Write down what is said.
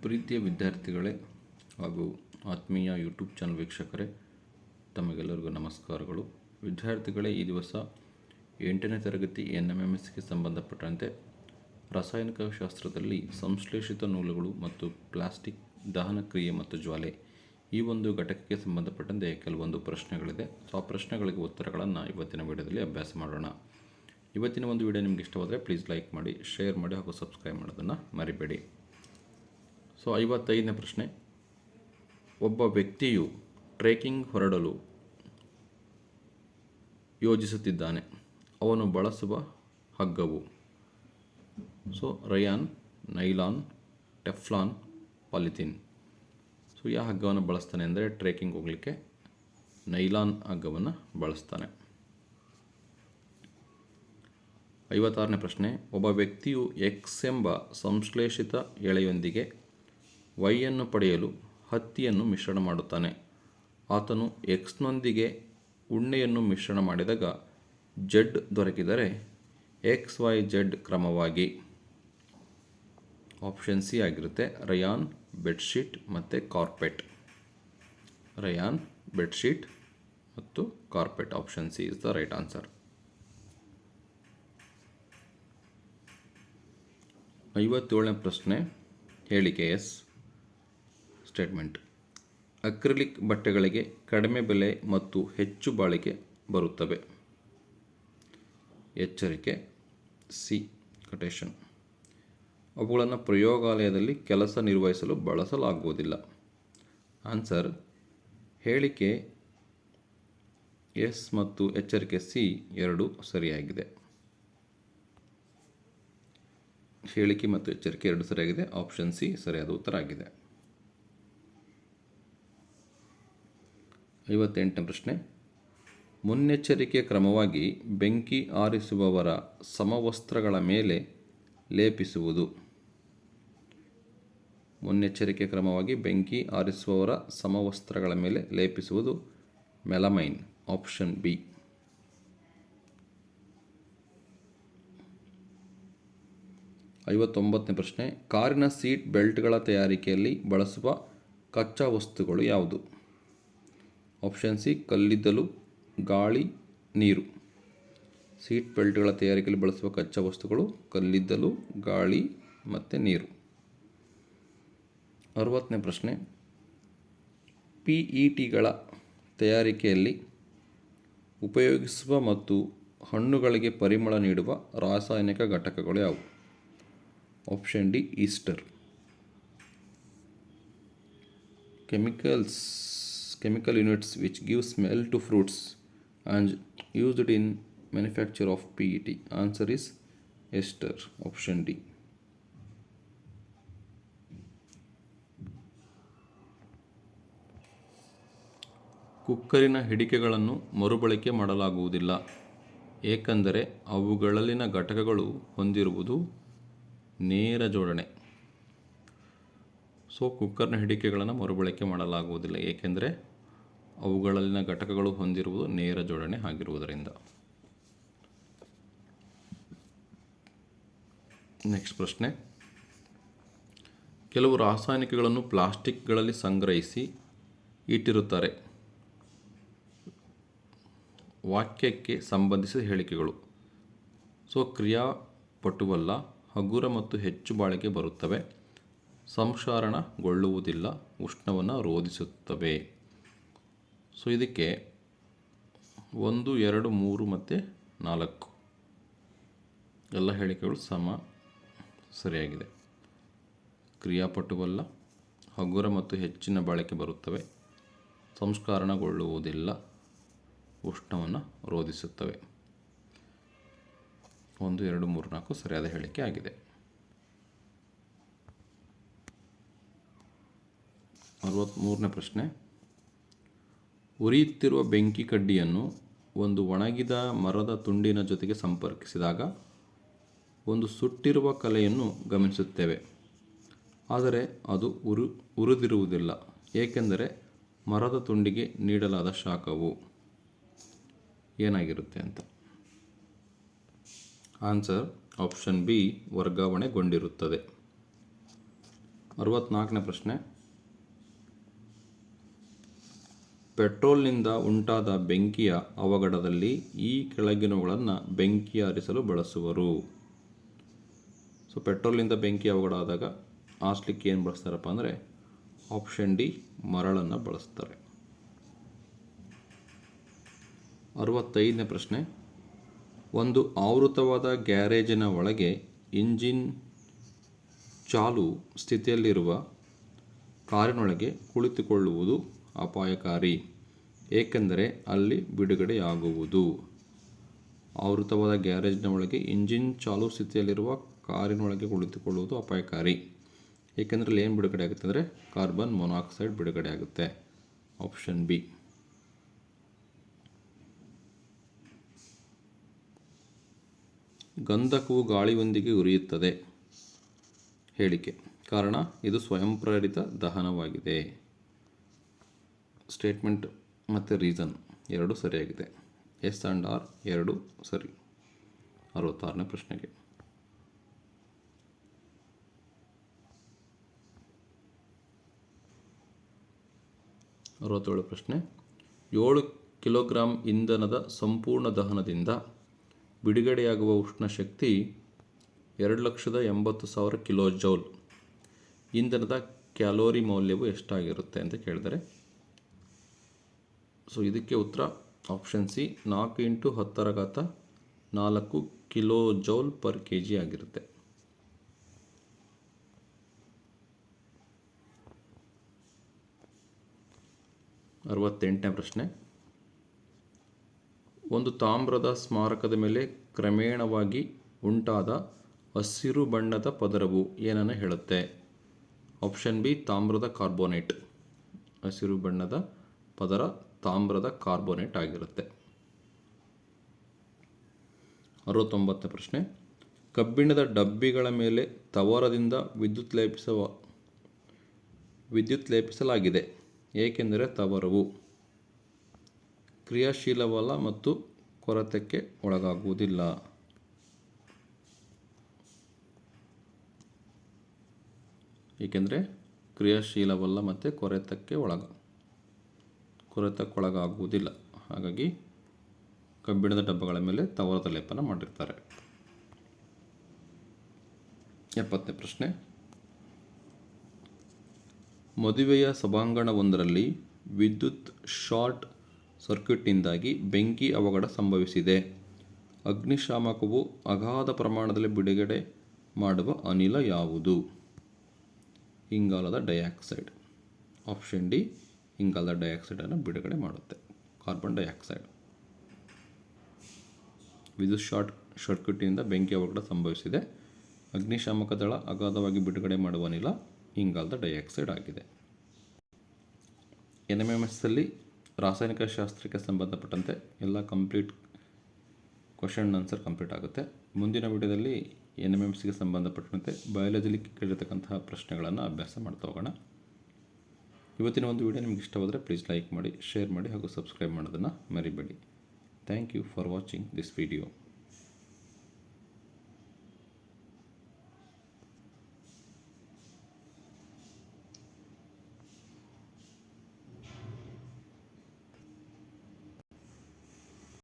ಪ್ರೀತಿಯ ವಿದ್ಯಾರ್ಥಿಗಳೇ ಹಾಗೂ ಆತ್ಮೀಯ ಯೂಟ್ಯೂಬ್ ಚಾನಲ್ ವೀಕ್ಷಕರೇ, ತಮಗೆಲ್ಲರಿಗೂ ನಮಸ್ಕಾರಗಳು. ವಿದ್ಯಾರ್ಥಿಗಳೇ, ಈ ದಿವಸ 8ನೇ ತರಗತಿ NMMSಗೆ ಸಂಬಂಧಪಟ್ಟಂತೆ ರಾಸಾಯನಿಕ ಶಾಸ್ತ್ರದಲ್ಲಿ ಸಂಶ್ಲೇಷಿತ ನೂಲುಗಳು ಮತ್ತು ಪ್ಲಾಸ್ಟಿಕ್ ದಹನ ಕ್ರಿಯೆ ಮತ್ತು ಜ್ವಾಲೆ ಈ ಒಂದು ಘಟಕಕ್ಕೆ ಸಂಬಂಧಪಟ್ಟಂತೆ ಕೆಲವೊಂದು ಪ್ರಶ್ನೆಗಳಿದೆ. ಸೊ ಆ ಪ್ರಶ್ನೆಗಳಿಗೆ ಉತ್ತರಗಳನ್ನು ಇವತ್ತಿನ ವಿಡಿಯೋದಲ್ಲಿ ಅಭ್ಯಾಸ ಮಾಡೋಣ. ಇವತ್ತಿನ ಒಂದು ವಿಡಿಯೋ ನಿಮಗೆ ಇಷ್ಟವಾದರೆ ಪ್ಲೀಸ್ ಲೈಕ್ ಮಾಡಿ, ಶೇರ್ ಮಾಡಿ ಹಾಗೂ ಸಬ್ಸ್ಕ್ರೈಬ್ ಮಾಡೋದನ್ನು ಮರಿಬೇಡಿ. ಸೊ 55ನೇ ಪ್ರಶ್ನೆ. ಒಬ್ಬ ವ್ಯಕ್ತಿಯು ಟ್ರೆಕ್ಕಿಂಗ್ ಹೊರಡಲು ಯೋಜಿಸುತ್ತಿದ್ದಾನೆ. ಅವನು ಬಳಸುವ ಹಗ್ಗವು so rayon, nylon, Teflon, polythene. So ಯಾವ ಹಗ್ಗವನ್ನು ಬಳಸ್ತಾನೆ ಅಂದರೆ ಟ್ರೆಕ್ಕಿಂಗ್ ಹೋಗಲಿಕ್ಕೆ ನೈಲಾನ್ ಹಗ್ಗವನ್ನು ಬಳಸ್ತಾನೆ. 56ನೇ ಪ್ರಶ್ನೆ. ಒಬ್ಬ ವ್ಯಕ್ತಿಯು ಎಕ್ಸ್ ಎಂಬ ಸಂಶ್ಲೇಷಿತ ಎಳೆಯೊಂದಿಗೆ ವೈಯನ್ನು ಪಡೆಯಲು ಹತ್ತಿಯನ್ನು ಮಿಶ್ರಣ ಮಾಡುತ್ತಾನೆ. ಆತನು ಎಕ್ಸ್ನೊಂದಿಗೆ ಉಣ್ಣೆಯನ್ನು ಮಿಶ್ರಣ ಮಾಡಿದಾಗ ಜೆಡ್ ದೊರಕಿದರೆ ಎಕ್ಸ್ ವೈ ಜೆಡ್ ಕ್ರಮವಾಗಿ ಆಪ್ಷನ್ ಸಿ ಆಗಿರುತ್ತೆ. ರಯಾನ್, ಬೆಡ್ಶೀಟ್ ಮತ್ತು ಕಾರ್ಪೆಟ್. ರಯಾನ್, ಬೆಡ್ಶೀಟ್ ಮತ್ತು carpet. Option C is the right answer. 57ನೇ ಪ್ರಶ್ನೆ. ಹೇಳಿಕೆ ಎಸ್. ಸ್ಟೇಟ್ಮೆಂಟ್. ಅಕ್ರಿಲಿಕ್ ಬಟ್ಟೆಗಳಿಗೆ ಕಡಿಮೆ ಬೆಲೆ ಮತ್ತು ಹೆಚ್ಚು ಬಾಳಿಕೆ ಬರುತ್ತವೆ. ಎಚ್ಚರಿಕೆ ಸಿ. ಕೊಟೇಶನ್. ಅವುಗಳನ್ನು ಪ್ರಯೋಗಾಲಯದಲ್ಲಿ ಕೆಲಸ ನಿರ್ವಹಿಸಲು ಬಳಸಲಾಗುವುದಿಲ್ಲ. ಆನ್ಸರ್ ಹೇಳಿಕೆ ಎಸ್ ಮತ್ತು ಎಚ್ಚರಿಕೆ ಸಿ ಎರಡೂ ಸರಿಯಾಗಿದೆ. ಹೇಳಿಕೆ ಮತ್ತು ಎಚ್ಚರಿಕೆ ಎರಡು ಸರಿಯಾಗಿದೆ. ಆಪ್ಷನ್ ಸಿ ಸರಿಯಾದ ಉತ್ತರ ಆಗಿದೆ. 58ನೇ ಪ್ರಶ್ನೆ. ಮುನ್ನೆಚ್ಚರಿಕೆ ಕ್ರಮವಾಗಿ ಬೆಂಕಿ ಆರಿಸುವವರ ಸಮವಸ್ತ್ರಗಳ ಮೇಲೆ ಲೇಪಿಸುವುದು. ಮುನ್ನೆಚ್ಚರಿಕೆ ಕ್ರಮವಾಗಿ ಬೆಂಕಿ ಆರಿಸುವವರ ಸಮವಸ್ತ್ರಗಳ ಮೇಲೆ ಲೇಪಿಸುವುದು ಮೆಲಮೈನ್. Option B. 59ನೇ ಪ್ರಶ್ನೆ. ಕಾರಿನ ಸೀಟ್ ಬೆಲ್ಟ್ಗಳ ತಯಾರಿಕೆಯಲ್ಲಿ ಬಳಸುವ ಕಚ್ಚಾ ವಸ್ತುಗಳು ಯಾವುದು? Option C. ಕಲ್ಲಿದ್ದಲು, ಗಾಳಿ, ನೀರು. ಸೀಟ್ ಬೆಲ್ಟ್ಗಳ ತಯಾರಿಕೆಯಲ್ಲಿ ಬಳಸುವ ಕಚ್ಚಾ ವಸ್ತುಗಳು ಕಲ್ಲಿದ್ದಲು, ಗಾಳಿ ಮತ್ತು ನೀರು. 60ನೇ ಪ್ರಶ್ನೆ. PETಗಳ ತಯಾರಿಕೆಯಲ್ಲಿ ಉಪಯೋಗಿಸುವ ಮತ್ತು ಹಣ್ಣುಗಳಿಗೆ ಪರಿಮಳ ನೀಡುವ ರಾಸಾಯನಿಕ ಘಟಕಗಳು ಯಾವುವು? Option D. Easter. Chemical units which give smell to fruits and used in manufacture of PET. Answer is ester. Option D. ಕುಕ್ಕರಿನ ಹಿಡಿಕೆಗಳನ್ನು ಮರುಬಳಕೆ ಮಾಡಲಾಗುವುದಿಲ್ಲ, ಏಕೆಂದರೆ ಅವುಗಳಲ್ಲಿನ ಘಟಕಗಳು ಹೊಂದಿರುವುದು ನೇರ ಜೋಡಣೆ. ಸೊ ಕುಕ್ಕರ್ನ ಹಿಡಿಕೆಗಳನ್ನು ಮರುಬಳಕೆ ಮಾಡಲಾಗುವುದಿಲ್ಲ, ಏಕೆಂದರೆ ಅವುಗಳಲ್ಲಿನ ಘಟಕಗಳು ಹೊಂದಿರುವುದು ನೇರ ಜೋಡಣೆ ಆಗಿರುವುದರಿಂದ. ನೆಕ್ಸ್ಟ್ ಪ್ರಶ್ನೆ. ಕೆಲವು ರಾಸಾಯನಿಕಗಳನ್ನು ಪ್ಲಾಸ್ಟಿಕ್ಗಳಲ್ಲಿ ಸಂಗ್ರಹಿಸಿ ಇಟ್ಟಿರುತ್ತಾರೆ. ವಾಕ್ಯಕ್ಕೆ ಸಂಬಂಧಿಸಿದ ಹೇಳಿಕೆಗಳು. ಸೊ ಕ್ರಿಯಾಪಟುವಲ್ಲ, ಹಗುರ ಮತ್ತು ಹೆಚ್ಚು ಬಾಳಿಕೆ ಬರುತ್ತವೆ, ಸಂಕ್ಷಾರಣಗೊಳ್ಳುವುದಿಲ್ಲ, ಉಷ್ಣವನ್ನು ರೋಧಿಸುತ್ತವೆ. ಸೊ ಇದಕ್ಕೆ 1, 2, 3 ಮತ್ತು 4 ಎಲ್ಲ ಹೇಳಿಕೆಗಳು ಸರಿಯಾಗಿದೆ. ಕ್ರಿಯಾಪಟುವಲ್ಲ, ಹಗುರ ಮತ್ತು ಹೆಚ್ಚಿನ ಬಾಳಿಕೆ ಬರುತ್ತವೆ, ಸಂಸ್ಕರಣಗೊಳ್ಳುವುದಿಲ್ಲ, ಉಷ್ಣವನ್ನು ರೋಧಿಸುತ್ತವೆ. 1, 2, 3, 4 ಸರಿಯಾದ ಹೇಳಿಕೆ ಆಗಿದೆ. 63ನೇ ಪ್ರಶ್ನೆ. ಉರಿಯುತ್ತಿರುವ ಬೆಂಕಿ ಕಡ್ಡಿಯನ್ನು ಒಂದು ಒಣಗಿದ ಮರದ ತುಂಡಿನ ಜೊತೆಗೆ ಸಂಪರ್ಕಿಸಿದಾಗ ಒಂದು ಸುಟ್ಟಿರುವ ಕಲೆಯನ್ನು ಗಮನಿಸುತ್ತೇವೆ. ಆದರೆ ಅದು ಉರಿದಿರುವುದಿಲ್ಲ, ಏಕೆಂದರೆ ಮರದ ತುಂಡಿಗೆ ನೀಡಲಾದ ಶಾಖವು ಏನಾಗಿರುತ್ತೆ ಅಂತ. Answer option B. ವರ್ಗಾವಣೆಗೊಂಡಿರುತ್ತದೆ. 64ನೇ ಪ್ರಶ್ನೆ. ಪೆಟ್ರೋಲ್ನಿಂದ ಉಂಟಾದ ಬೆಂಕಿಯ ಅವಘಡದಲ್ಲಿ ಈ ಕೆಳಗಿನವುಗಳನ್ನು ಬೆಂಕಿ ಆರಿಸಲು ಬಳಸುವರು. ಸೊ ಪೆಟ್ರೋಲ್ನಿಂದ ಬೆಂಕಿ ಅವಘಡ ಆದಾಗ ಆರಿಸಲಿಕ್ಕೆ ಏನು ಬಳಸ್ತಾರಪ್ಪ ಅಂದರೆ ಆಪ್ಷನ್ ಡಿ ಮರಳನ್ನು ಬಳಸ್ತಾರೆ. 65ನೇ ಪ್ರಶ್ನೆ. ಒಂದು ಆವೃತವಾದ ಗ್ಯಾರೇಜಿನ ಒಳಗೆ ಇಂಜಿನ್ ಚಾಲು ಸ್ಥಿತಿಯಲ್ಲಿರುವ ಕಾರಿನೊಳಗೆ ಕುಳಿತುಕೊಳ್ಳುವುದು ಅಪಾಯಕಾರಿ, ಏಕೆಂದರೆ ಅಲ್ಲಿ ಬಿಡುಗಡೆಯಾಗುವುದು. ಆವೃತವಾದ ಗ್ಯಾರೇಜ್ನ ಒಳಗೆ ಇಂಜಿನ್ ಚಾಲು ಸ್ಥಿತಿಯಲ್ಲಿರುವ ಕಾರಿನೊಳಗೆ ಕುಳಿತುಕೊಳ್ಳುವುದು ಅಪಾಯಕಾರಿ, ಏಕೆಂದರೆ ಅಲ್ಲಿ ಏನು ಬಿಡುಗಡೆ ಆಗುತ್ತೆ ಅಂದರೆ ಕಾರ್ಬನ್ ಮೊನಾಕ್ಸೈಡ್ ಬಿಡುಗಡೆ ಆಗುತ್ತೆ. Option B. ಗಂಧಕವು ಗಾಳಿಯೊಂದಿಗೆ ಉರಿಯುತ್ತದೆ. ಹೇಳಿಕೆ. ಕಾರಣ ಇದು ಸ್ವಯಂ ಪ್ರೇರಿತ ದಹನವಾಗಿದೆ. ಸ್ಟೇಟ್ಮೆಂಟ್ ಮತ್ತು ರೀಸನ್ ಎರಡು ಸರಿಯಾಗಿದೆ. ಎಸ್ ಆ್ಯಂಡ್ ಆರ್ ಎರಡು ಸರಿ. 66ನೇ ಪ್ರಶ್ನೆಗೆ. 67 ಪ್ರಶ್ನೆ. 7 ಕಿಲೋಗ್ರಾಂ ಇಂಧನದ ಸಂಪೂರ್ಣ ದಹನದಿಂದ ಬಿಡುಗಡೆಯಾಗುವ ಉಷ್ಣ ಶಕ್ತಿ 2,80,000 ಕಿಲೋ ಜೌಲ್. ಇಂಧನದ ಕ್ಯಾಲೋರಿ ಮೌಲ್ಯವು ಎಷ್ಟಾಗಿರುತ್ತೆ ಅಂತ ಕೇಳಿದರೆ, ಸೊ ಇದಕ್ಕೆ ಉತ್ತರ option C 4 × 10⁴ kilo joule per kg ಆಗಿರುತ್ತೆ. 68ನೇ ಪ್ರಶ್ನೆ. ಒಂದು ತಾಮ್ರದ ಸ್ಮಾರಕದ ಮೇಲೆ ಕ್ರಮೇಣವಾಗಿ ಉಂಟಾದ ಹಸಿರು ಬಣ್ಣದ ಪದರವು ಏನನ್ನು ಹೇಳುತ್ತೆ? ಆಪ್ಷನ್ ಬಿ ತಾಮ್ರದ ಕಾರ್ಬೋನೇಟ್. ಹಸಿರು ಬಣ್ಣದ ಪದರ ತಾಮ್ರದ ಕಾರ್ಬೋನೇಟ್ ಆಗಿರುತ್ತೆ. 69ನೇ ಪ್ರಶ್ನೆ. ಕಬ್ಬಿಣದ ಡಬ್ಬಿಗಳ ಮೇಲೆ ತವರದಿಂದ ವಿದ್ಯುತ್ ಲೇಪಿಸಲಾಗಿದೆ, ಏಕೆಂದರೆ ತವರವು ಕ್ರಿಯಾಶೀಲವಲ್ಲ ಮತ್ತು ಕೊರೆತಕ್ಕೆ ಒಳಗಾಗುವುದಿಲ್ಲ. ಏಕೆಂದರೆ ಕ್ರಿಯಾಶೀಲವಲ್ಲ ಮತ್ತು ಕೊರೆತಕ್ಕೊಳಗಾಗುವುದಿಲ್ಲ. ಹಾಗಾಗಿ ಕಬ್ಬಿಣದ ಡಬ್ಬಗಳ ಮೇಲೆ ತವರದ ಲೇಪನ ಮಾಡಿರ್ತಾರೆ. 70ನೇ ಪ್ರಶ್ನೆ. ಮದುವೆಯ ಸಭಾಂಗಣವೊಂದರಲ್ಲಿ ವಿದ್ಯುತ್ ಶಾರ್ಟ್ ಸರ್ಕ್ಯೂಟ್ನಿಂದಾಗಿ ಬೆಂಕಿ ಅವಘಡ ಸಂಭವಿಸಿದೆ. ಅಗ್ನಿಶಾಮಕವು ಅಗಾಧ ಪ್ರಮಾಣದಲ್ಲಿ ಬಿಡುಗಡೆ ಮಾಡುವ ಅನಿಲ ಯಾವುದು? ಇಂಗಾಲದ ಡೈಆಕ್ಸೈಡ್. ಆಪ್ಷನ್ ಡಿ ಇಂಗಾಲದ ಡೈಆಕ್ಸೈಡನ್ನು ಬಿಡುಗಡೆ ಮಾಡುತ್ತೆ. Carbon dioxide. ವಿದ್ಯುತ್ ಶಾರ್ಟ್ ಸರ್ಕ್ಯೂಟ್ನಿಂದ ಬೆಂಕಿ ಅವಘಡ ಸಂಭವಿಸಿದೆ. ಅಗ್ನಿಶಾಮಕ ದಳ ಅಗಾಧವಾಗಿ ಬಿಡುಗಡೆ ಮಾಡುವ ಅನಿಲ ಇಂಗಾಲದ ಡೈಆಕ್ಸೈಡ್ ಆಗಿದೆ. NMMSಲ್ಲಿ ರಾಸಾಯನಿಕ ಶಾಸ್ತ್ರಕ್ಕೆ ಸಂಬಂಧಪಟ್ಟಂತೆ ಎಲ್ಲ ಕಂಪ್ಲೀಟ್ ಕ್ವಶನ್ ಆನ್ಸರ್ ಕಂಪ್ಲೀಟ್ ಆಗುತ್ತೆ. ಮುಂದಿನ ವಿಡಿಯೋದಲ್ಲಿ NMMSಗೆ ಸಂಬಂಧಪಟ್ಟಂತೆ ಬಯಾಲಜಿಲಿ ಕೇಳಿರ್ತಕ್ಕಂತಹ ಪ್ರಶ್ನೆಗಳನ್ನು ಅಭ್ಯಾಸ ಮಾಡ್ತಾ ಹೋಗೋಣ. ಇವತ್ತಿನ ಒಂದು ವಿಡಿಯೋ ನಿಮಗೆ ಇಷ್ಟವಾದರೆ ಪ್ಲೀಸ್ ಲೈಕ್ ಮಾಡಿ, ಶೇರ್ ಮಾಡಿ ಹಾಗೂ ಸಬ್ಸ್ಕ್ರೈಬ್ ಮಾಡೋದನ್ನು ಮರಿಬೇಡಿ. Thank you for watching this video.